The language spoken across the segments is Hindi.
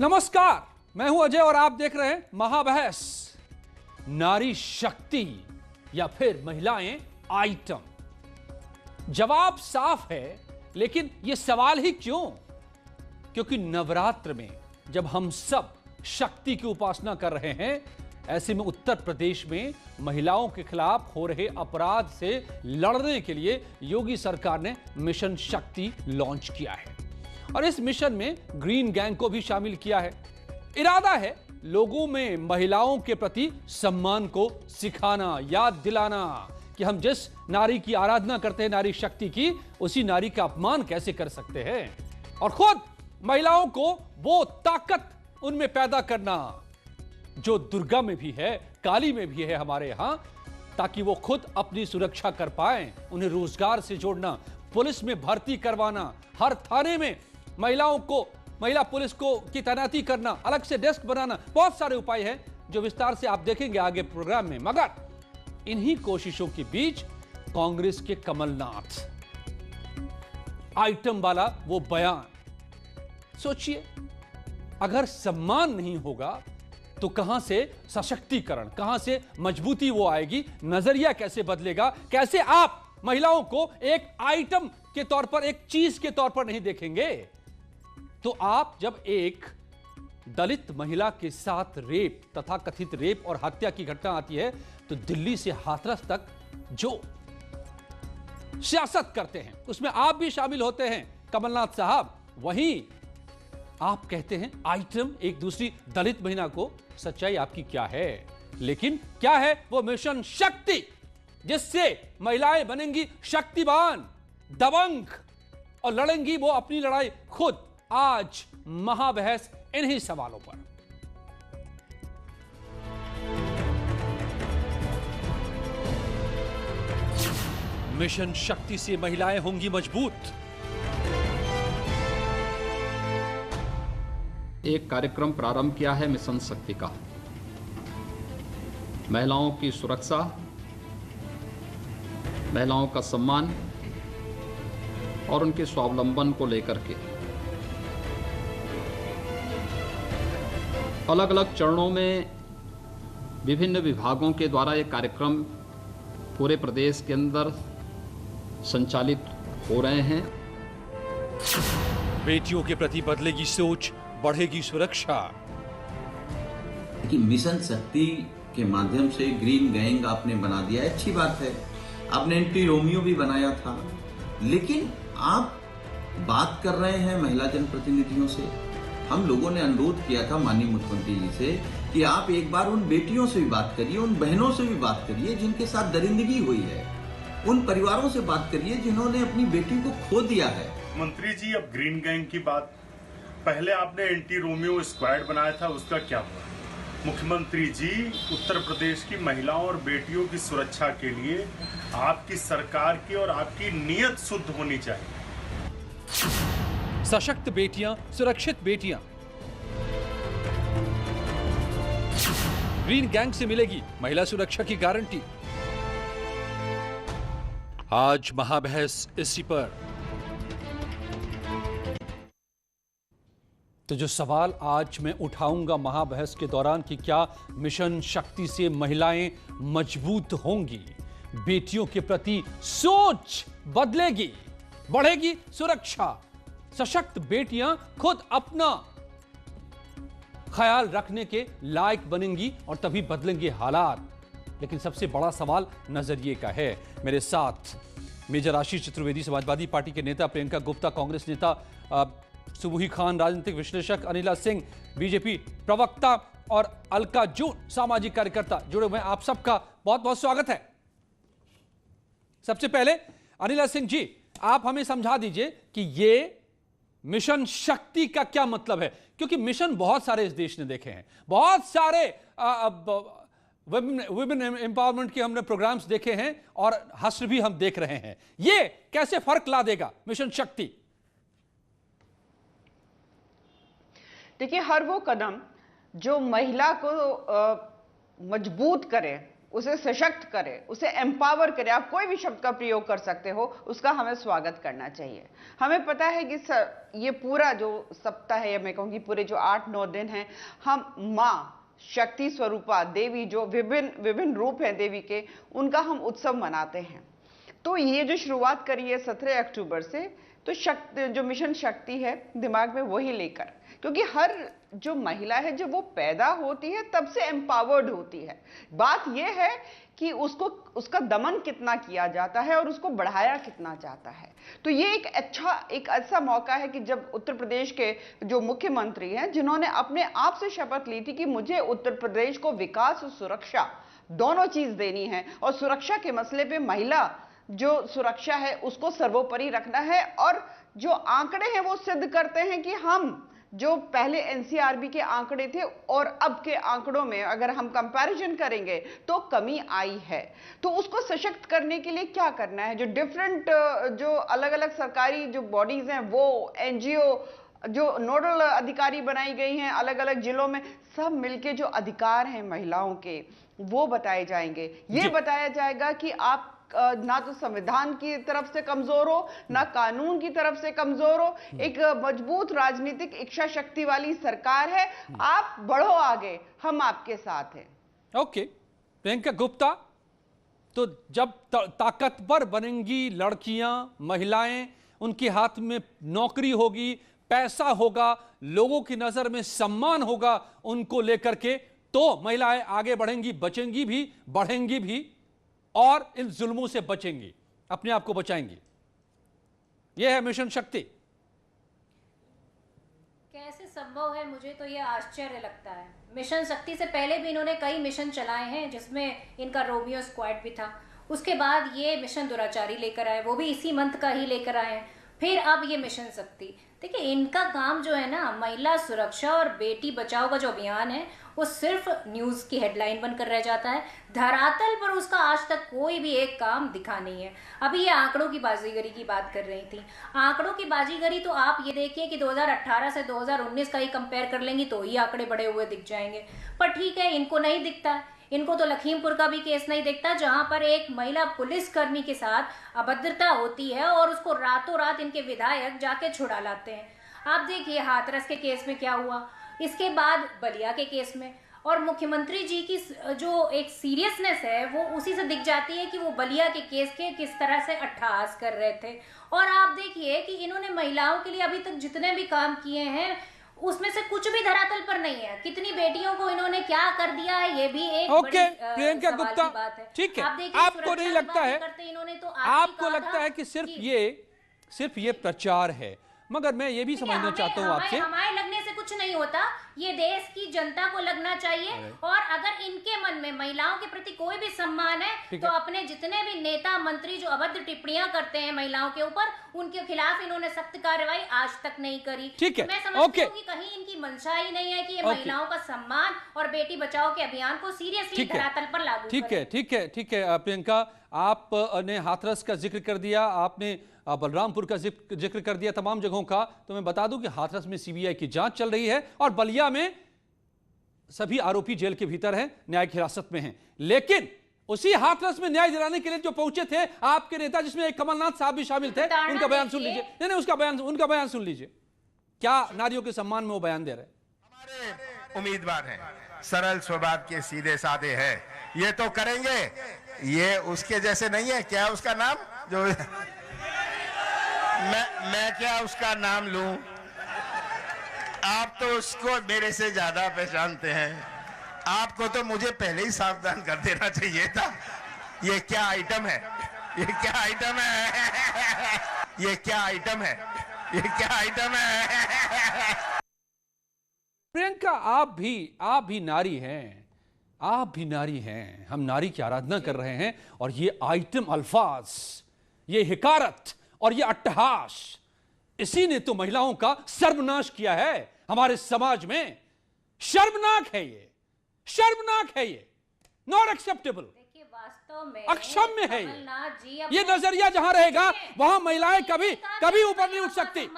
नमस्कार, मैं हूं अजय और आप देख रहे हैं महाबहस। नारी शक्ति या फिर महिलाएं आइटम। जवाब साफ है, लेकिन यह सवाल ही क्यों? क्योंकि नवरात्र में जब हम सब शक्ति की उपासना कर रहे हैं, ऐसे में उत्तर प्रदेश में महिलाओं के खिलाफ हो रहे अपराध से लड़ने के लिए योगी सरकार ने मिशन शक्ति लॉन्च किया है और इस मिशन में ग्रीन गैंग को भी शामिल किया है। इरादा है लोगों में महिलाओं के प्रति सम्मान को सिखाना, याद दिलाना कि हम जिस नारी की आराधना करते हैं, नारी शक्ति की, उसी नारी का अपमान कैसे कर सकते हैं और खुद महिलाओं को वो ताकत उनमें पैदा करना जो दुर्गा में भी है, काली में भी है हमारे यहां, ताकि वो खुद अपनी सुरक्षा कर पाए। उन्हें रोजगार से जोड़ना, पुलिस में भर्ती करवाना, हर थाने में महिला पुलिस को की तैनाती करना, अलग से डेस्क बनाना, बहुत सारे उपाय हैं जो विस्तार से आप देखेंगे आगे प्रोग्राम में। मगर इन्हीं कोशिशों के बीच कांग्रेस के कमलनाथ आइटम वाला वो बयान, सोचिए, अगर सम्मान नहीं होगा तो कहां से सशक्तिकरण, कहां से मजबूती वो आएगी, नजरिया कैसे बदलेगा, कैसे आप महिलाओं को एक आइटम के तौर पर, एक चीज के तौर पर नहीं देखेंगे? तो आप जब एक दलित महिला के साथ रेप, तथा कथित रेप और हत्या की घटना आती है, तो दिल्ली से हाथरस तक जो सियासत करते हैं उसमें आप भी शामिल होते हैं कमलनाथ साहब। वहीं आप कहते हैं आइटम एक दूसरी दलित महिला को। सच्चाई आपकी क्या है? लेकिन क्या है वो मिशन शक्ति जिससे महिलाएं बनेंगी शक्तिवान, दबंग और लड़ेंगी वो अपनी लड़ाई खुद। आज महाबहस इन्हीं सवालों पर। मिशन शक्ति से महिलाएं होंगी मजबूत। एक कार्यक्रम प्रारंभ किया है मिशन शक्ति का। महिलाओं की सुरक्षा, महिलाओं का सम्मान और उनके स्वावलंबन को लेकर के अलग अलग चरणों में विभिन्न विभागों के द्वारा ये कार्यक्रम पूरे प्रदेश के अंदर संचालित हो रहे हैं। बेटियों के प्रति बदलेगी सोच, बढ़ेगी सुरक्षा। कि मिशन शक्ति के माध्यम से ग्रीन गैंग आपने बना दिया है, अच्छी बात है। आपने एंटी रोमियो भी बनाया था, लेकिन आप बात कर रहे हैं महिला जनप्रतिनिधियों से। हम लोगों ने अनुरोध किया था माननीय मुख्यमंत्री जी से कि आप एक बार उन बेटियों से भी बात करिए, उन बहनों से भी बात करिए जिनके साथ दरिंदगी हुई है, उन परिवारों से बात करिए जिन्होंने अपनी बेटी को खो दिया है। मंत्री जी, अब ग्रीन गैंग की बात, पहले आपने एंटी रोमियो स्क्वाड बनाया था, उसका क्या हुआ? मुख्यमंत्री जी, उत्तर प्रदेश की महिलाओं और बेटियों की सुरक्षा के लिए आपकी सरकार की और आपकी नीयत शुद्ध होनी चाहिए। सशक्त बेटियां, सुरक्षित बेटियां। ग्रीन गैंग से मिलेगी महिला सुरक्षा की गारंटी। आज महाबहस इसी पर। तो जो सवाल आज मैं उठाऊंगा महाबहस के दौरान कि क्या मिशन शक्ति से महिलाएं मजबूत होंगी, बेटियों के प्रति सोच बदलेगी, बढ़ेगी सुरक्षा, सशक्त बेटियां खुद अपना ख्याल रखने के लायक बनेंगी और तभी बदलेंगे हालात। लेकिन सबसे बड़ा सवाल नजरिए का है। मेरे साथ मेजर आशीष चतुर्वेदी समाजवादी पार्टी के नेता, प्रियंका गुप्ता कांग्रेस नेता, सुबुही खान राजनीतिक विश्लेषक, अनिला सिंह बीजेपी प्रवक्ता और अलका जून सामाजिक कार्यकर्ता जुड़े हुए हैं। आप सबका बहुत बहुत स्वागत है। सबसे पहले अनिला सिंह जी, आप हमें समझा दीजिए कि ये मिशन शक्ति का क्या मतलब है, क्योंकि मिशन बहुत सारे इस देश ने देखे हैं, बहुत सारे वुमेन एम्पावरमेंट के हमने प्रोग्राम्स देखे हैं और हश्र भी हम देख रहे हैं। ये कैसे फर्क ला देगा मिशन शक्ति? देखिए, हर वो कदम जो महिला को मजबूत करे, उसे सशक्त करे, उसे एम्पावर करे, आप कोई भी शब्द का प्रयोग कर सकते हो, उसका हमें स्वागत करना चाहिए। हमें पता है कि ये पूरा जो सप्ताह है, या मैं कहूँगी पूरे जो 8-9 दिन हैं, हम माँ शक्ति स्वरूपा देवी, जो विभिन्न विभिन्न रूप हैं देवी के, उनका हम उत्सव मनाते हैं। तो ये जो शुरुआत करी है 17 अक्टूबर से, तो शक्ति, जो मिशन शक्ति है, दिमाग में वही लेकर, क्योंकि हर जो महिला है जब वो पैदा होती है तब से एम्पावर्ड होती है। बात यह है कि उसको उसका दमन कितना किया जाता है और उसको बढ़ाया कितना जाता है। तो ये एक ऐसा मौका है कि जब उत्तर प्रदेश के जो मुख्यमंत्री हैं, जिन्होंने अपने आप से शपथ ली थी कि मुझे उत्तर प्रदेश को विकास और सुरक्षा दोनों चीज देनी है, और सुरक्षा के मसले पे महिला जो सुरक्षा है उसको सर्वोपरि रखना है। और जो आंकड़े हैं वो सिद्ध करते हैं कि हम जो पहले एनसीआरबी के आंकड़े थे और अब के आंकड़ों में अगर हम कंपैरिजन करेंगे तो कमी आई है। तो उसको सशक्त करने के लिए क्या करना है, जो डिफरेंट जो अलग अलग सरकारी जो बॉडीज हैं, वो एनजीओ जो नोडल अधिकारी बनाई गई हैं अलग अलग जिलों में, सब मिलके जो अधिकार हैं महिलाओं के वो बताए जाएंगे। ये बताया जाएगा कि आप ना तो संविधान की तरफ से कमजोर हो, ना कानून की तरफ से कमजोर हो, एक मजबूत राजनीतिक इच्छा शक्ति वाली सरकार है, आप बढ़ो आगे, हम आपके साथ हैं। ओके, प्रियंका गुप्ता, तो जब ताकतवर बनेंगी लड़कियां, महिलाएं, उनके हाथ में नौकरी होगी, पैसा होगा, लोगों की नजर में सम्मान होगा उनको लेकर के, तो महिलाएं आगे बढ़ेंगी, बचेंगी भी, बढ़ेंगी भी और इन जुल्मों से बचेंगी, अपने आप को बचाएंगी। यह है मिशन शक्ति। कैसे संभव है, मुझे तो यह आश्चर्य लगता है। मिशन शक्ति से पहले भी इन्होंने कई मिशन चलाए हैं, जिसमें इनका रोमियो स्क्वाड भी था। उसके बाद ये मिशन दुराचारी लेकर आए, वो भी इसी मंथ का ही लेकर आए हैं। फिर अब ये मिशन शक्ति। देखिए, इनका काम जो है ना, महिला सुरक्षा और बेटी बचाओ का जो अभियान है, वो सिर्फ न्यूज़ की हेडलाइन बनकर रह जाता है। धरातल पर उसका आज तक कोई भी एक काम दिखा नहीं है। अभी ये आंकड़ों की बाजीगरी की बात कर रही थी। आंकड़ों की बाजीगरी तो आप ये देखिए कि 2018 से 2019 का ही कंपेयर कर लेंगी तो ही आंकड़े बढ़े हुए दिख जाएंगे। पर ठीक है, इनको नहीं दिखता। इनको तो लखीमपुर का भी केस नहीं दिखता, जहां पर एक महिला पुलिसकर्मी के साथ अभद्रता होती है और उसको रातों रात इनके विधायक जाके छुड़ा लाते हैं। आप देखिए हाथरस के केस में क्या हुआ, इसके बाद बलिया के केस में, और मुख्यमंत्री जी की जो एक सीरियसनेस है वो उसी से दिख जाती है कि वो बलिया के केस के किस तरह से अट्टहास कर रहे थे। और आप देखिए कि इन्होंने महिलाओं के लिए अभी तक जितने भी काम किए हैं उसमें से कुछ भी धरातल पर नहीं है। कितनी बेटियों को इन्होंने क्या कर दिया है, ये भी एक ओके, बड़ी प्रियंका सवाल गुप्ता, की बात है। ठीक है, आपको नहीं लगता है, आपको लगता है कि सिर्फ ये प्रचार है, मगर मैं ये भी समझना चाहता हूँ आपसे, हमारे लगने से कुछ नहीं होता, ये देश की जनता को लगना चाहिए। और अगर इनके मन में महिलाओं के प्रति कोई भी सम्मान है तो अपने जितने भी नेता मंत्री जो अभद्र टिप्पणियां करते हैं महिलाओं के ऊपर, उनके खिलाफ इन्होंने सख्त कार्रवाई आज तक नहीं करी। ठीक है, मैं समझती हूँ कि कहीं इनकी मंशा ही नहीं है कि ये महिलाओं का सम्मान और बेटी बचाओ के अभियान को सीरियसली धरातल पर लागू करें। ठीक है प्रियंका, आपने हाथरस का जिक्र कर दिया, आपने बलरामपुर का जिक्र कर दिया, तमाम जगहों का। तो मैं बता दूं कि हाथरस में सीबीआई की जांच चल रही है और बलिया में सभी आरोपी जेल के भीतर हैं, न्यायिक हिरासत में हैं। लेकिन उसी हाथरस में न्याय दिलाने के लिए जो पहुंचे थे आपके नेता, जिसमें एक कमलनाथ साहब भी शामिल थे, उनका बयान सुन लीजिए। नहीं, उनका बयान सुन लीजिए, क्या नारियों के सम्मान में वो बयान दे रहे हैं। हमारे उम्मीदवार हैं, सरल स्वभाव के, सीधे साधे हैं, ये तो करेंगे। ये उसके जैसे नहीं है, क्या उसका नाम, जो मैं क्या उसका नाम लूं, आप तो उसको मेरे से ज्यादा पहचानते हैं। आपको तो मुझे पहले ही सावधान कर देना चाहिए था। ये क्या आइटम है, ये क्या आइटम है, ये क्या आइटम है, ये क्या आइटम है। प्रियंका, आप भी नारी हैं, आप भी नारी हैं, हम नारी की आराधना कर रहे हैं, और ये आइटम अल्फाज, ये हिकारत और ये अट्टहास, इसी ने तो महिलाओं का सर्वनाश किया है हमारे समाज में। शर्मनाक है ये, शर्मनाक है ये, नॉट एक्सेप्टेबल, अक्षम्य है ये नजरिया जहां रहेगा वहां महिलाएं कभी ऊपर नहीं उठ सकती।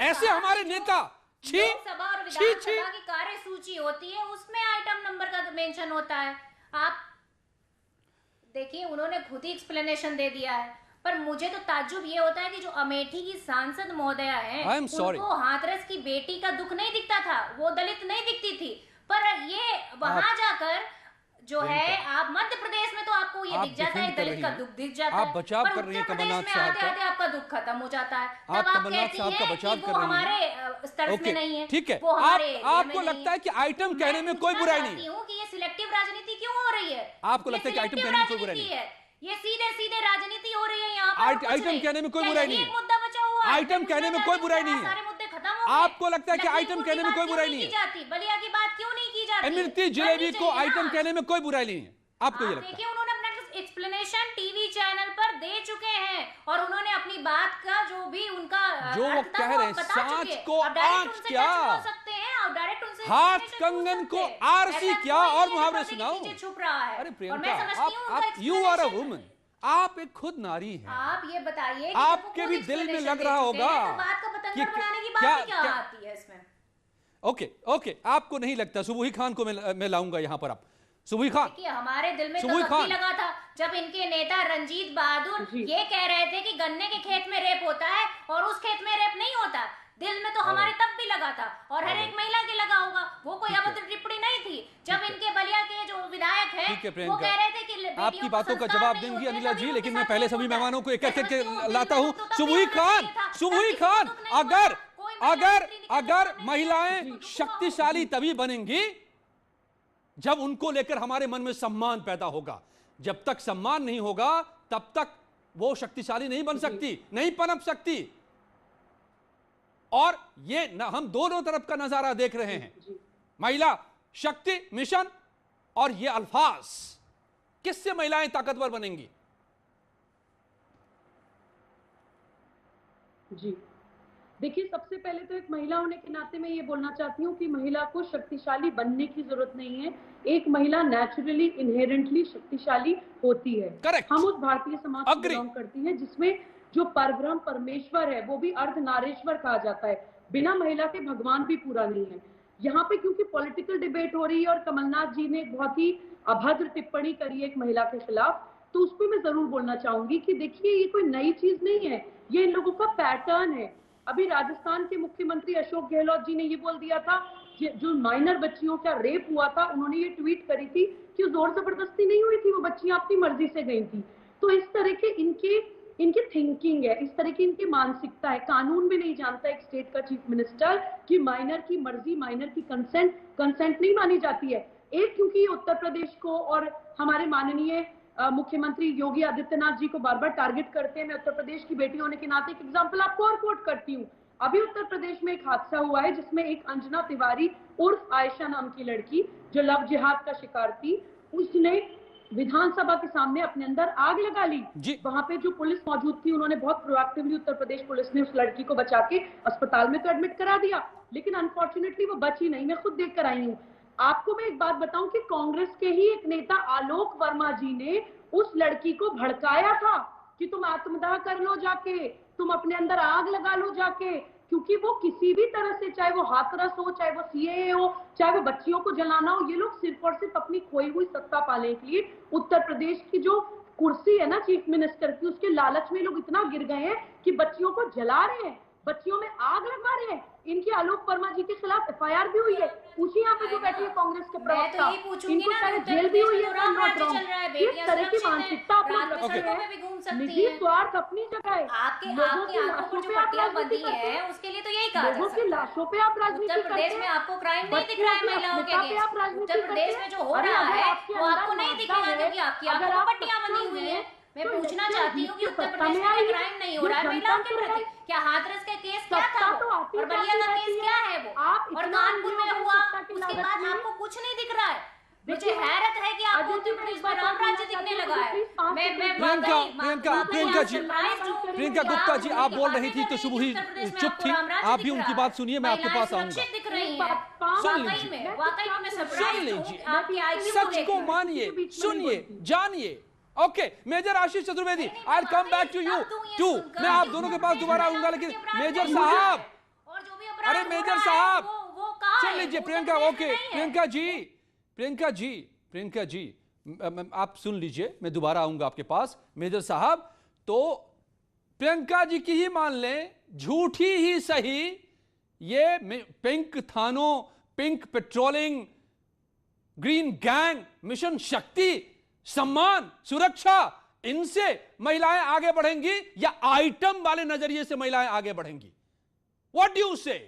ऐसे हमारे नेता, लोकसभा और विधानसभा की कार्य सूची होती है, उसमें आइटम नंबर का मेंशन होता है। आप देखिए उन्होंने खुद ही एक्सप्लेनेशन दे दिया है, पर मुझे तो ताज्जुब ये होता है कि जो अमेठी की सांसद महोदया हैं, उनको हाथरस की बेटी का दुख नहीं दिखता था, वो दलित नहीं दिखती थी, पर ये वहां जाकर जो है आप मध्य प्रदेश में तो आपको ये दिख जाता है, दलित का दुख दिख जाता है, आप बचाव कर रही हैं कमलनाथ साहब का, आते आपका दुख खत्म हो जाता है, आप कमलनाथ साहब का बचाव कर रही हैं, हमारे स्तर में नहीं है, ठीक है। आपको लगता है कि आइटम कहने में कोई बुराई नहीं है कि ये सिलेक्टिव राजनीति क्यों हो रही है? आपको लगता है कि आइटम कहने में कोई बुराई नहीं है? ये सीधे सीधे राजनीति हो रही है यहाँ पर, आइटम कहने में कोई बुराई नहीं है, मुद्दा बचा हुआ है, आइटम कहने में कोई बुराई नहीं है, सारे मुद्दे खत्म हो गए। आपको लगता है कि आइटम कहने में कोई बुराई नहीं है? बलिया की बात क्यों नहीं की जाती? इमरती जिलेबी को आइटम कहने में कोई बुराई नहीं है, आपको ये लगता है? देखिए उन्होंने अपना एक्सप्लेनेशन टीवी चैनल पर दे चुके हैं और उन्होंने अपनी बात का जो भी उनका जो वो कह रहे हैं, सांच को आंच क्या, हाथ कंगन को आरसी क्या, और मुहावरे सुनाओ। छुप रहा है। अरे प्रियंका, आप यू आर अ वुमन, आप एक खुद नारी हैं। आप ये बताइए, आपके भी दिल में लग रहा होगा बात का पतंगर बनाने की बात क्या आती है इसमें? ओके, आपको नहीं लगता? सुबुही खान को मैं लाऊंगा यहाँ पर। आप सुबुही खान, हमारे दिल में तो तब लगा था जब इनके नेता रंजीत बहादुर ये कह रहे थे कि गन्ने के खेत में रेप होता है और उस खेत में रेप नहीं होता। दिल में तो हमारे तब भी लगा था और हर एक महिला के लगा होगा, वो कोई अभद्र टिप्पणी नहीं थी। जब इनके बलिया के जो विधायक हैं वो कह रहे थे कि आपकी बातों का जवाब देंगी अनिला जी, लेकिन मैं पहले सभी मेहमानों को एक एक लाता हूँ। सुबुही खान, अगर महिलाएं शक्तिशाली तभी बनेंगी जब उनको लेकर हमारे मन में सम्मान पैदा होगा। जब तक सम्मान नहीं होगा तब तक वो शक्तिशाली नहीं बन सकती, नहीं पनप सकती। और ये हम दोनों तरफ का नजारा देख रहे हैं, महिला शक्ति मिशन और ये अल्फाज, किससे महिलाएं ताकतवर बनेंगी? जी देखिए, सबसे पहले तो एक महिला होने के नाते मैं ये बोलना चाहती हूँ कि महिला को शक्तिशाली बनने की जरूरत नहीं है। एक महिला नेचुरली इनहेरेंटली शक्तिशाली होती है। Correct. हम उस भारतीय समाज से बिलोंग करती हैं जिसमें जो परब्रह्म परमेश्वर है वो भी अर्धनारीश्वर कहा जाता है। बिना महिला के भगवान भी पूरा नहीं है। यहाँ पे क्योंकि पॉलिटिकल डिबेट हो रही है और कमलनाथ जी ने बहुत ही अभद्र टिप्पणी करी है एक महिला के खिलाफ, तो उस पर मैं जरूर बोलना चाहूंगी कि देखिए ये कोई नई चीज नहीं है, ये इन लोगों का पैटर्न है। अभी राजस्थान के मुख्यमंत्री अशोक गहलोत जी ने ये बोल दिया था, जो माइनर बच्चियों का रेप हुआ था, उन्होंने ये ट्वीट करी थी कि जोर जबरदस्ती नहीं हुई थी, वो बच्चियां अपनी मर्जी से गई थी। तो इस तरह के इनकी थिंकिंग है, इस तरह की इनकी मानसिकता है। कानून भी नहीं जानता एक स्टेट का चीफ मिनिस्टर कि माइनर की मर्जी, माइनर की कंसेंट नहीं मानी जाती है। एक क्योंकि उत्तर प्रदेश को और हमारे माननीय मुख्यमंत्री योगी आदित्यनाथ जी को बार बार टारगेट करते हैं। मैं उत्तर प्रदेश की बेटी होने के नाते एक एग्जांपल आपको और कोट करती हूँ। अभी उत्तर प्रदेश में एक हादसा हुआ है जिसमें एक अंजना तिवारी उर्फ आयशा नाम की लड़की जो लव जिहाद का शिकार थी, उसने विधानसभा के सामने अपने अंदर आग लगा ली। वहां पे जो पुलिस मौजूद थी उन्होंने बहुत प्रोएक्टिवली, उत्तर प्रदेश पुलिस ने उस लड़की को बचा के अस्पताल में तो एडमिट करा दिया, लेकिन अनफॉर्चुनेटली वो बची नहीं। मैं खुद देख कर आई हूँ। आपको मैं एक बात बताऊं कि कांग्रेस के ही एक नेता आलोक वर्मा जी ने उस लड़की को भड़काया था कि तुम आत्मदाह कर लो जाके, तुम अपने अंदर आग लगा लो जाके, क्योंकि वो किसी भी तरह से, चाहे वो हाथरस हो, चाहे वो सीएए हो, चाहे वो बच्चियों को जलाना हो, ये लोग सिर्फ और सिर्फ अपनी खोई हुई सत्ता पाने के लिए उत्तर प्रदेश की जो कुर्सी है ना चीफ मिनिस्टर की, उसके लालच में लोग इतना गिर गए हैं कि बच्चियों को जला रहे हैं, बच्चियों में आग लगा रहे हैं। इनकी आलोक वर्मा जी के खिलाफ एफआईआर भी हुई है। पूछिए यहाँ पे जो बैठी है कांग्रेस के प्रवक्ता, इनको शायद जेल भी हुई है। इस तरह की मानसिकता आप लोग रखते हैं। निजी स्वार्थ अपनी जगह है, लोगों की लाशों पे आप राजनीति करते हैं, उसके लिए तो यही कहा लोगों की लाशों पे आप राजनीति करते हैं। में आपको क्राइम नहीं दिख रहा है महिलाओं के अगेंस्ट। उत्तर प्रदेश में जो हो रहा है वो आपको नहीं दिखेगा क्योंकि आपकी आंखों में पट्टियां बनी हुई है। मैं पूछना चाहती हूँ कि उत्तर प्रदेश में क्राइम नहीं हो रहा है महिलाओं के प्रति, क्या हाथरस का केस क्या था वो, और बलिया का केस क्या है वो, और कानपुर में हुआ उसके बाद आपको कुछ नहीं दिख रहा है। मुझे हैरत है कि आपको उत्तर प्रदेश में राम राज्य दिखने लगा है। प्रियंका गुप्ता जी, आप बोल रही थी तो सुबुही चुप थी, आप भी उनकी बात सुनिए, मैं आपके पास आऊंगा। सुन लीजिए, सच को मानिए, सुनिए, जानिए। Okay, major Ashish Chaturvedi, I will come back to you too. मैं आप दोनों के पास दोबारा आऊंगा, लेकिन मेजर साहब, अरे मेजर साहब सुन लीजिए। प्रियंका, ओके प्रियंका जी, आप सुन लीजिए, मैं दोबारा आऊंगा आपके पास मेजर साहब। तो प्रियंका जी की ही मान लें, झूठी ही सही, ये पिंक थानों, pink patrolling, green gang, mission शक्ति, सम्मान, सुरक्षा, इनसे महिलाएं आगे बढ़ेंगी या आइटम वाले नजरिए से महिलाएं आगे बढ़ेंगी? व्हाट डू यू से?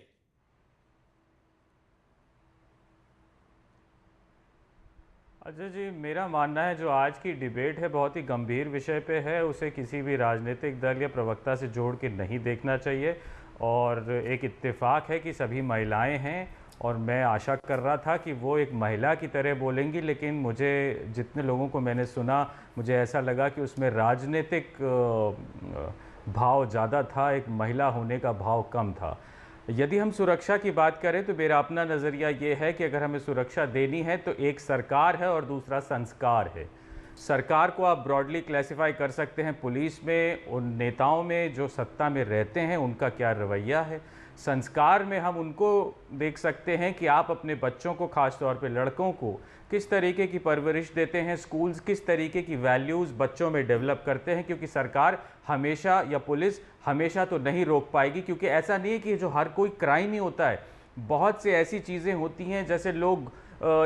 अजय जी, मेरा मानना है जो आज की डिबेट है बहुत ही गंभीर विषय पे है, उसे किसी भी राजनीतिक दल या प्रवक्ता से जोड़ के नहीं देखना चाहिए। और एक इत्तेफाक है कि सभी महिलाएं हैं और मैं आशा कर रहा था कि वो एक महिला की तरह बोलेंगी, लेकिन मुझे जितने लोगों को मैंने सुना मुझे ऐसा लगा कि उसमें राजनीतिक भाव ज़्यादा था, एक महिला होने का भाव कम था। यदि हम सुरक्षा की बात करें तो मेरा अपना नज़रिया ये है कि अगर हमें सुरक्षा देनी है तो एक सरकार है और दूसरा संस्कार है। सरकार को आप ब्रॉडली क्लासिफाई कर सकते हैं पुलिस में, उन नेताओं में जो सत्ता में रहते हैं उनका क्या रवैया है। संस्कार में हम उनको देख सकते हैं कि आप अपने बच्चों को, ख़ास तौर पे लड़कों को, किस तरीके की परवरिश देते हैं, स्कूल्स किस तरीके की वैल्यूज़ बच्चों में डेवलप करते हैं। क्योंकि सरकार हमेशा या पुलिस हमेशा तो नहीं रोक पाएगी, क्योंकि ऐसा नहीं है कि जो हर कोई क्राइम ही होता है। बहुत से ऐसी चीज़ें होती हैं, जैसे लोग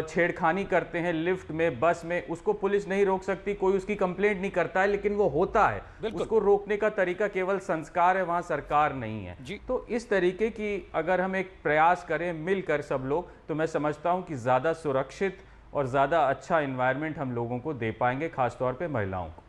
छेड़खानी करते हैं लिफ्ट में, बस में, उसको पुलिस नहीं रोक सकती, कोई उसकी कंप्लेंट नहीं करता है, लेकिन वो होता है। उसको रोकने का तरीका केवल संस्कार है, वहाँ सरकार नहीं है। तो इस तरीके की अगर हम एक प्रयास करें मिलकर सब लोग, तो मैं समझता हूँ कि ज़्यादा सुरक्षित और ज़्यादा अच्छा इन्वायरमेंट हम लोगों को दे पाएंगे, खासतौर पर महिलाओं को।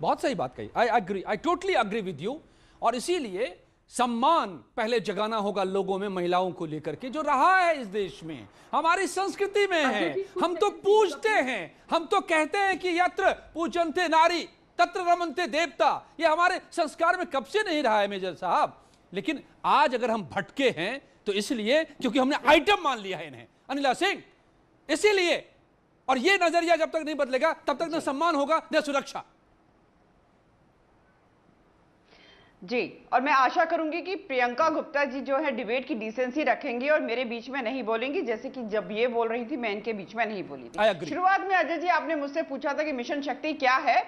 बहुत सही बात कही, I totally agree with you. और इसीलिए सम्मान पहले जगाना होगा लोगों में महिलाओं को लेकर के, जो रहा है इस देश में, हमारी संस्कृति में है। हम तो पूजते हैं, हम तो कहते हैं कि यत्र पूजन्ते नारी तत्र रमन्ते देवता। ये हमारे संस्कार में कब से नहीं रहा है मेजर साहब। लेकिन आज अगर हम भटके हैं तो इसलिए क्योंकि हमने आइटम मान लिया है इन्हें, अनिला सिंह, इसीलिए। और ये नजरिया जब तक नहीं बदलेगा तब तक न सम्मान होगा न सुरक्षा। जी, और मैं आशा करूंगी कि प्रियंका गुप्ता जी जो है डिबेट की डिसेंसी रखेंगी और मेरे बीच में नहीं बोलेंगी, जैसे कि जब ये बोल रही थी मैं इनके बीच में नहीं बोली थी। शुरुआत में अजय जी आपने मुझसे पूछा था कि मिशन शक्ति क्या है,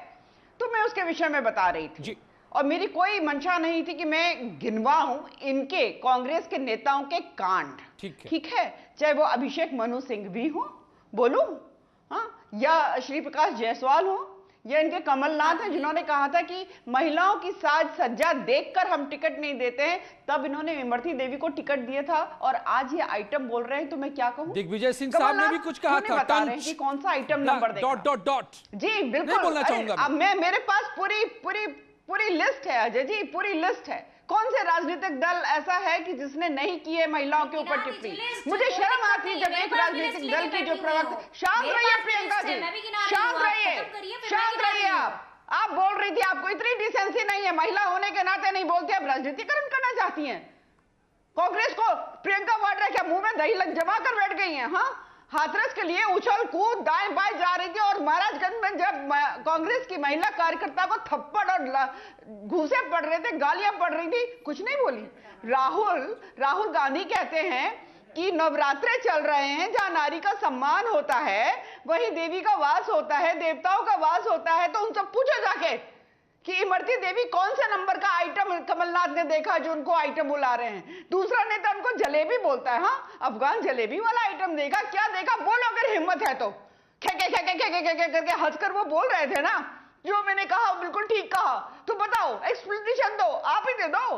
तो मैं उसके विषय में बता रही थी जी। और मेरी कोई मंशा नहीं थी कि मैं गिनवाऊं इनके कांग्रेस के नेताओं के कांड, ठीक है, चाहे वो अभिषेक मनु सिंह भी हो, बोलूं, हाँ, या श्री प्रकाश जायसवाल हो, या इनके कमलनाथ हैं जिन्होंने कहा था कि महिलाओं की साज सज्जा देखकर हम टिकट नहीं देते हैं, तब इन्होंने इमरती देवी को टिकट दिया था। और आज ये आइटम बोल रहे हैं, तो मैं क्या कहूं। दिग्विजय सिंह साहब ने भी कुछ कहा था, बता रहे हैं कि कौन सा आइटम नंबर देगा। जी बिल्कुल, बोलना चाहूंगा मैं, मेरे पास पूरी लिस्ट है अजय जी, पूरी लिस्ट है। कौन से राजनीतिक दल ऐसा है कि जिसने नहीं की है महिलाओं के ऊपर टिप्पणी। मुझे शर्म आती है जब एक राजनीतिक दल की जो प्रवक्ता, शांत रहिए प्रियंका जी, शांत रहिए। आप बोल रही थी आपको इतनी डिसेंसी नहीं है, महिला होने के नाते नहीं बोलती, आप राजनीतिकरण करना चाहती हैं कांग्रेस को। प्रियंका वाड्रा क्या मुंह में दही जमा कर बैठ गई हैं? हाँ, हाथरस के लिए उछल कूद दाएं बाएं जा रही थी और महाराजगंज में जब कांग्रेस की महिला कार्यकर्ता को थप्पड़ और घूसे पड़ रहे थे, गालियां पड़ रही थी, कुछ नहीं बोली। राहुल गांधी कहते हैं कि नवरात्रे चल रहे हैं, जहां नारी का सम्मान होता है वहीं देवी का वास होता है, देवताओं का वास होता है। तो उनसे पूछो जाके कि इमरती देवी कौन से नंबर का आइटम कमलनाथ ने देखा जो उनको आइटम बुला रहे हैं। दूसरा नेता उनको जलेबी बोलता है, हाँ, अफगान जलेबी वाला आइटम देखा, क्या देखा बोलो अगर हिम्मत है तो। करके हंसकर वो बोल रहे थे ना, जो मैंने कहा बिल्कुल ठीक कहा। तो बताओ, एक्सप्लेनेशन दो, आप ही दे दो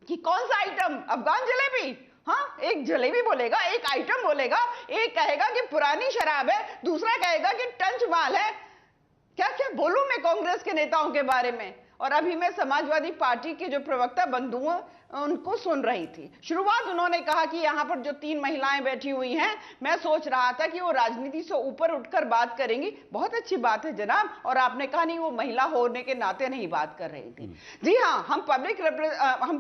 कि कौन सा आइटम। अफगान जलेबी, हाँ, एक जलेबी बोलेगा, एक आइटम बोलेगा, एक कहेगा कि पुरानी शराब है, दूसरा कहेगा कि टंच माल है। क्या क्या बोलूं मैं कांग्रेस के नेताओं के बारे में। और अभी मैं समाजवादी पार्टी के जो प्रवक्ता बंधु हैं उनको सुन रही थी। शुरुआत उन्होंने कहा कि यहाँ पर जो 3 महिलाएं बैठी हुई हैं, मैं सोच रहा था कि वो राजनीति से ऊपर उठकर बात करेंगी। बहुत अच्छी बात है जनाब। और आपने कहा नहीं, वो महिला होने के नाते नहीं बात कर रही थी। जी हाँ, हम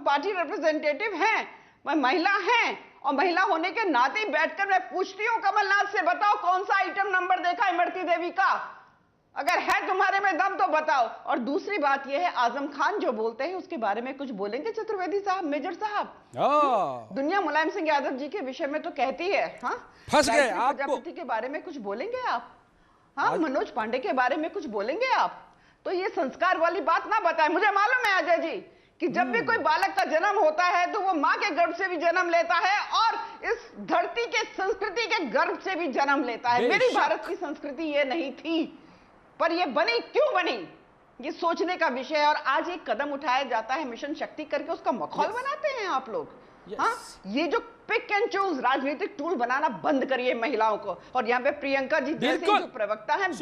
पार्टी रिप्रेजेंटेटिव हैं, महिला हैं, और महिला होने के नाते बैठकर मैं पूछती हूँ कमलनाथ से, बताओ कौन सा आइटम नंबर देखा इमरती देवी का। अगर है तुम्हारे में दम तो बताओ। और दूसरी बात यह है, आजम खान जो बोलते हैं उसके बारे में कुछ बोलेंगे चतुर्वेदी साहब, मेजर साहब? दुनिया मुलायम सिंह यादव जी के विषय में तो कहती है, हाँ, फंस गए आप। प्रजापति के बारे में कुछ बोलेंगे आप? हाँ, मनोज पांडे के बारे में कुछ बोलेंगे आप? तो ये संस्कार वाली बात ना बताएं। मुझे मालूम है अजय जी कि जब भी कोई बालक का जन्म होता है तो वो माँ के गर्भ से भी जन्म लेता है और इस धरती के संस्कृति के गर्भ से भी जन्म लेता है। मेरी भारत की संस्कृति ये नहीं थी, पर ये बनी, क्यों बनी, ये सोचने का विषय है। और आज एक कदम उठाया जाता है मिशन शक्ति करके, उसका मखौल बनाते हैं आप लोग। हाँ, ये जो पिक एंड चूज राजनीतिक टूल बनाना बंद करिए महिलाओं को। और यहाँ पे प्रियंका जी जैसे जो प्रवक्ता हैं,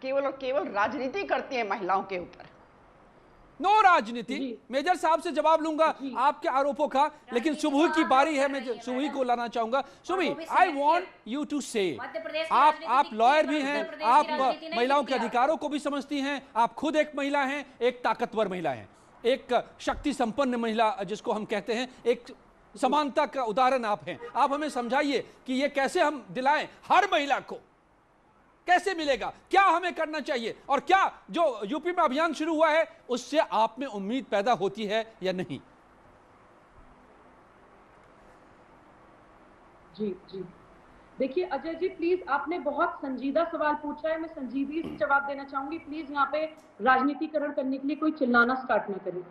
केवल और केवल राजनीति करती है महिलाओं के ऊपर। नो राजनीति। मेजर साहब से जवाब लूंगा आपके आरोपों का, लेकिन सुबह की बारी है, मैं सुबह को लाना चाहूंगा। सुबह, आई वांट यू टू से, आप लॉयर भी हैं, आप महिलाओं के अधिकारों को भी समझती हैं, आप खुद एक महिला हैं, एक ताकतवर महिला हैं, एक शक्ति संपन्न महिला जिसको हम कहते हैं, एक समानता का उदाहरण आप हैं। आप हमें समझाइए कि ये कैसे हम दिलाएं, हर महिला को कैसे मिलेगा, क्या हमें करना चाहिए, और क्या जो यूपी में अभियान शुरू हुआ है उससे आप में उम्मीद पैदा होती है या नहीं? जी जी, देखिए अजय जी, प्लीज आपने बहुत संजीदा सवाल पूछा है, मैं संजीदगी से जवाब देना चाहूंगी। प्लीज यहाँ पे राजनीतिकरण करने के लिए कोई चिल्लाना स्टार्ट ना करें,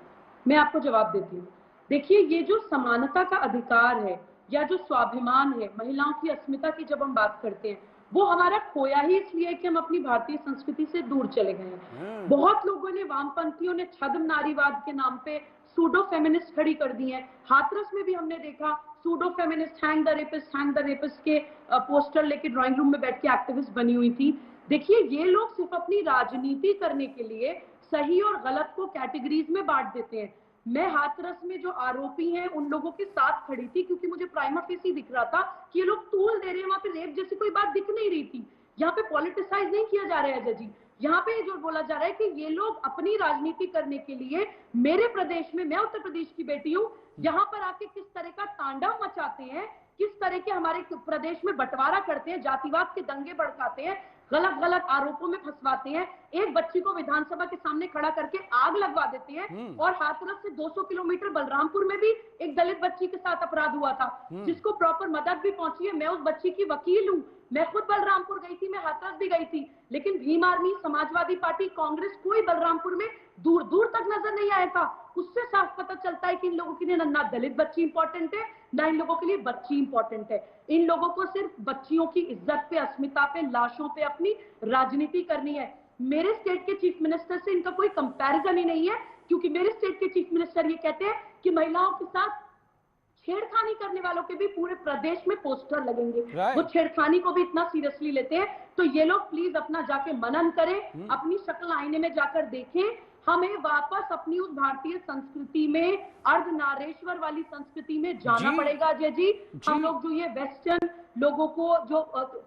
मैं आपको जवाब देती हूँ। देखिए, ये जो समानता का अधिकार है या जो स्वाभिमान है, महिलाओं की अस्मिता की जब हम बात करते हैं, वो हमारा खोया ही इसलिए कि हम अपनी भारतीय संस्कृति से दूर चले गए हैं। बहुत लोगों ने, वामपंथियों ने छद्म नारीवाद के नाम पे सूडो फेमिनिस्ट खड़ी कर दी है। हाथरस में भी हमने देखा pseudo feminist hang the rapist के पोस्टर लेके ड्राइंग रूम में बैठ के एक्टिविस्ट बनी हुई थी। देखिए, ये लोग सिर्फ अपनी राजनीति करने के लिए सही और गलत को कैटेगरीज में बांट देते हैं। मैं हाथरस में जो आरोपी हैं उन लोगों के साथ खड़ी थी, क्योंकि मुझे प्राइमा फेसी दिख रहा था कि ये लोग तूल दे रहे हैं, वहां पे रेप जैसी कोई बात दिख नहीं रही थी। यहाँ पे पॉलिटिसाइज नहीं किया जा रहा है अजय जी, यहाँ पे जो बोला जा रहा है कि ये लोग अपनी राजनीति करने के लिए मेरे प्रदेश में, मैं उत्तर प्रदेश की बेटी हूँ, यहाँ पर आके किस तरह का तांडव मचाते हैं, किस तरह के हमारे प्रदेश में बंटवारा करते हैं, जातिवाद के दंगे भड़काते हैं, गलत गलत आरोपों में फंसवाते हैं, एक बच्ची को विधानसभा के सामने खड़ा करके आग लगवा देते हैं। और हाथरस से 200 किलोमीटर बलरामपुर में भी एक दलित बच्ची के साथ अपराध हुआ था, जिसको प्रॉपर मदद भी पहुंची है। मैं उस बच्ची की वकील हूँ, मैं खुद बलरामपुर गई थी, मैं हाथरस भी गई थी, लेकिन भीम आर्मी, समाजवादी पार्टी, कांग्रेस, कोई बलरामपुर में दूर दूर तक नजर नहीं आया था। उससे साफ पता चलता है कि इन लोगों के लिए ना दलित बच्ची इंपॉर्टेंट है, ना इन लोगों के लिए बच्ची इंपॉर्टेंट है। इन लोगों को सिर्फ बच्चियों की इज्जत पे, अस्मिता पे, लाशों पे अपनी राजनीति करनी है। मेरे स्टेट के चीफ मिनिस्टर से इनका कोई कंपैरिजन ही नहीं है, क्योंकि मेरे स्टेट के चीफ मिनिस्टर ये कहते हैं कि महिलाओं के साथ छेड़खानी करने वालों के भी पूरे प्रदेश में पोस्टर लगेंगे। वो छेड़खानी को भी इतना सीरियसली लेते हैं। तो ये लोग प्लीज अपना जाके मनन करें, अपनी शक्ल आईने में जाकर देखें। हमें वापस अपनी उस भारतीय संस्कृति में, अर्धनारेश्वर वाली संस्कृति में जाना पड़ेगा अजय जी। हम लोग जो ये वेस्टर्न लोगों को जो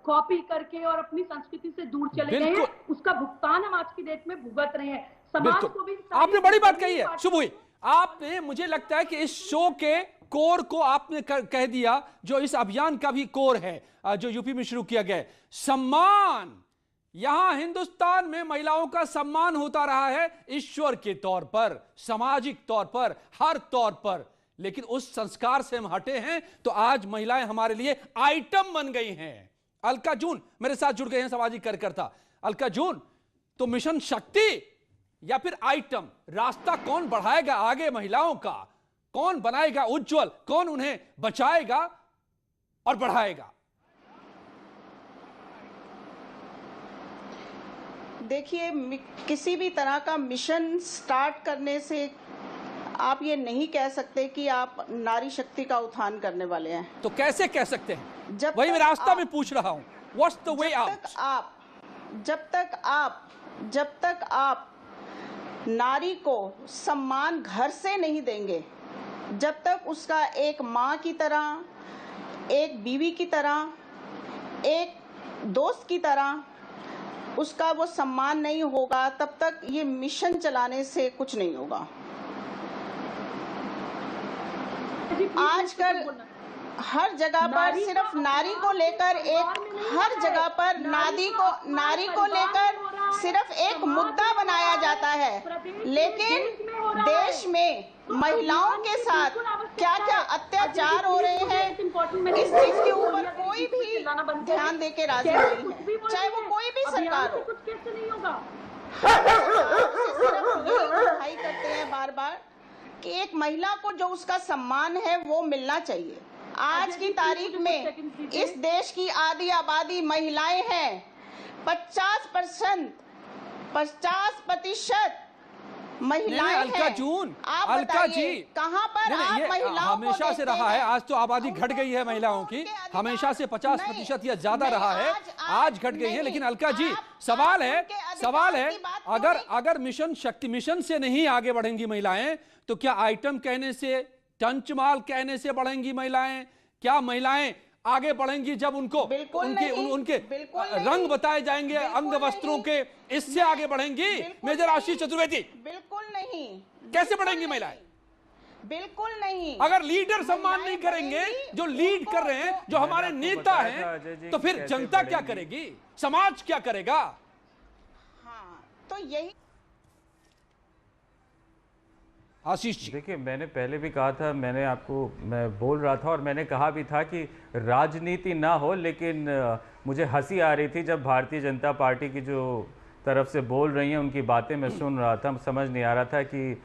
कॉपी करके और अपनी संस्कृति से दूर चले गए हैं, उसका भुगतान हम आज की डेट में भुगत रहे हैं। समाज को भी आपने बड़ी बात कही है शुभुई, आपने, मुझे लगता है कि इस शो के कोर को आपने कह दिया, जो इस अभियान का भी कोर है जो यूपी में शुरू किया गया है। सम्मान, यहां हिंदुस्तान में महिलाओं का सम्मान होता रहा है, ईश्वर के तौर पर, सामाजिक तौर पर, हर तौर पर। लेकिन उस संस्कार से हम हटे हैं तो आज महिलाएं हमारे लिए आइटम बन गई हैं। अलका जून मेरे साथ जुड़ गए हैं, सामाजिक कार्यकर्ता। अलका जून, तो मिशन शक्ति या फिर आइटम, रास्ता कौन बढ़ाएगा आगे महिलाओं का? कौन बनाएगा उज्जवल? कौन उन्हें बचाएगा और बढ़ाएगा? देखिए, किसी भी तरह का मिशन स्टार्ट करने से आप ये नहीं कह सकते कि आप नारी शक्ति का उत्थान करने वाले हैं। तो कैसे कह सकते हैं? वही मैं रास्ता में पूछ रहा हूं। What's the way out? जब तक आप नारी को सम्मान घर से नहीं देंगे, जब तक उसका एक माँ की तरह, एक बीवी की तरह, एक दोस्त की तरह उसका वो सम्मान नहीं होगा, तब तक ये मिशन चलाने से कुछ नहीं होगा। आजकल हर जगह पर सिर्फ नारी को लेकर हर जगह पर नारी को लेकर सिर्फ एक मुद्दा बनाया जाता है, लेकिन देश में महिलाओं के साथ क्या क्या अत्याचार हो रहे हैं, इस चीज के ऊपर कोई भी ध्यान देके राजी नहीं है। चाहे वो कोई भी सरकार हो। कुछ कैसे नहीं होगा? पढ़ाई करते हैं बार बार कि एक महिला को जो उसका सम्मान है वो मिलना चाहिए। आज की तारीख में इस देश की आधी आबादी महिलाएं हैं। 50% महिलाएं अलका हैं। जून, आप अलका बताइए, जी, कहाँ पर आप ये महिलाओं को हमेशा से देखते रहा है। हैं? आज तो आबादी घट गई है महिलाओं की, हमेशा से 50% या ज्यादा रहा है, आज घट गई है। लेकिन अलका जी, सवाल है अगर मिशन शक्ति मिशन से नहीं आगे बढ़ेंगी महिलाएं, तो क्या आइटम कहने से, टंचमाल कहने से बढ़ेंगी महिलाएं? क्या महिलाएं आगे बढ़ेंगी जब उनको उनके रंग बताए जाएंगे अंग वस्त्रों के, इससे आगे बढ़ेंगी? मेजर आशीष चतुर्वेदी, बिल्कुल नहीं। कैसे बढ़ेंगी महिलाएं? बिल्कुल नहीं। अगर लीडर सम्मान नहीं करेंगे, जो लीड कर रहे हैं, जो हमारे नेता हैं, तो फिर जनता क्या करेगी, समाज क्या करेगा? हाँ, तो यही आशीष जी, देखिए, मैंने पहले भी कहा था, मैं बोल रहा था और मैंने कहा भी था कि राजनीति ना हो, लेकिन मुझे हंसी आ रही थी जब भारतीय जनता पार्टी की जो तरफ से बोल रही हैं उनकी बातें मैं सुन रहा था। समझ नहीं आ रहा था कि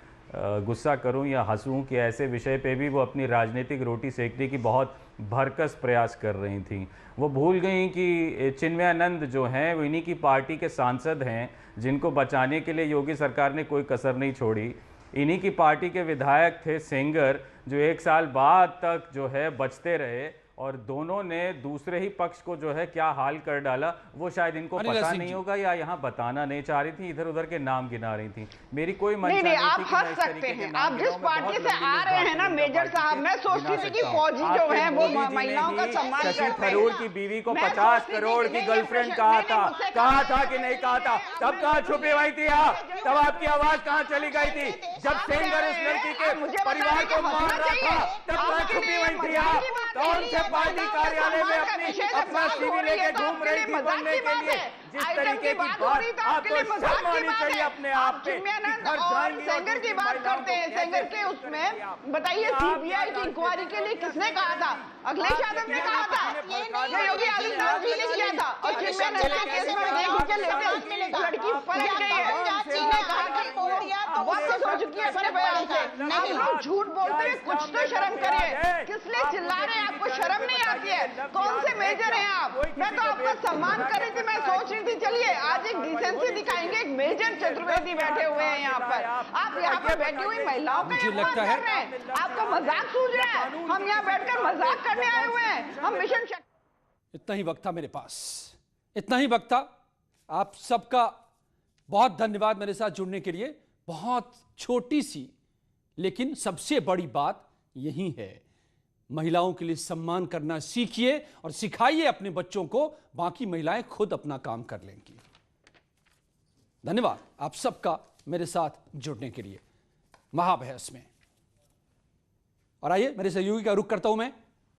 गुस्सा करूं या हंसूं कि ऐसे विषय पे भी वो अपनी राजनीतिक रोटी सेकने की बहुत भरकस प्रयास कर रही थी। वो भूल गई कि चिन्मयानंद जो हैं वो इन्हीं की पार्टी के सांसद हैं, जिनको बचाने के लिए योगी सरकार ने कोई कसर नहीं छोड़ी। इन्हीं की पार्टी के विधायक थे सेंगर, जो 1 साल बाद तक जो है बचते रहे, और दोनों ने दूसरे ही पक्ष को जो है क्या हाल कर डाला वो शायद इनको पता नहीं होगा या यहाँ बताना नहीं चाह रही थी, इधर उधर के नाम गिना रही थी। मेरी कोई मंशा नहीं आप थी कि हंस सकते हैं। आप जिस पार्टी से आ रहे हैं ना मेजर साहब, मैं सोचती थी कि फौजी जो है वो महिलाओं का सम्मान करते हैं। शशि थरूर की बीवी को 50 करोड़ की गर्लफ्रेंड कहा था कि नहीं कहा था? तब कहाँ छुपी हुई थी आप? तब आपकी आवाज कहाँ चली गई थी? जब सेंगर उस लड़की के परिवार को मार रहा था, तब कहाँ छुपी हुई थी आप? कौन से पार्टी कार्यालय में अपना सीवी लेके घूम रही थी बनने के लिए? जिस तरीके की बात आपको शर्म आनी चाहिए अपने आप पे। और सेंगर की बात करते हैं, सेंगर के उसमें बताइए सीबीआई की इंक्वायरी के लिए किसने कहा था? अखिलेश यादव ने कहा था, ये योगी आदित्यनाथ जी ने किया था। और चिन्मयानंद के केस में देखिए क्या लेटेस्ट लड़की पलट गई है, ने कहा कि वापस हो चुकी है अपने बयान से। नहीं, लोग झूठ बोलते हैं, कुछ तो शर्म करिए। किस लिए चिल्ला रहे हैं? आपको शर्म नहीं आती है? कौन से मेजर हैं आप? मैं तो आपका सम्मान कर रही थी, मैं सोच रही थी चलिए आज एक डिसेंसी दिखाएंगे। एक मेजर चतुर्वेदी बैठे हुए हैं यहाँ पर, आप यहाँ पर बैठी हुई महिलाओं का अपमान कर रहे हैं। आपको मजाक सूझ रहा है? हम यहाँ बैठकर मजाक करने आए हुए हैं। हम मिशन इतना ही वक्त था मेरे पास, इतना ही वक्त था। आप सबका बहुत धन्यवाद मेरे साथ जुड़ने के लिए। बहुत छोटी सी लेकिन सबसे बड़ी बात यही है, महिलाओं के लिए सम्मान करना सीखिए और सिखाइए अपने बच्चों को, बाकी महिलाएं खुद अपना काम कर लेंगी। धन्यवाद आप सबका मेरे साथ जुड़ने के लिए महाबहस में। और आइए मेरे सहयोगी का रुख करता हूं मैं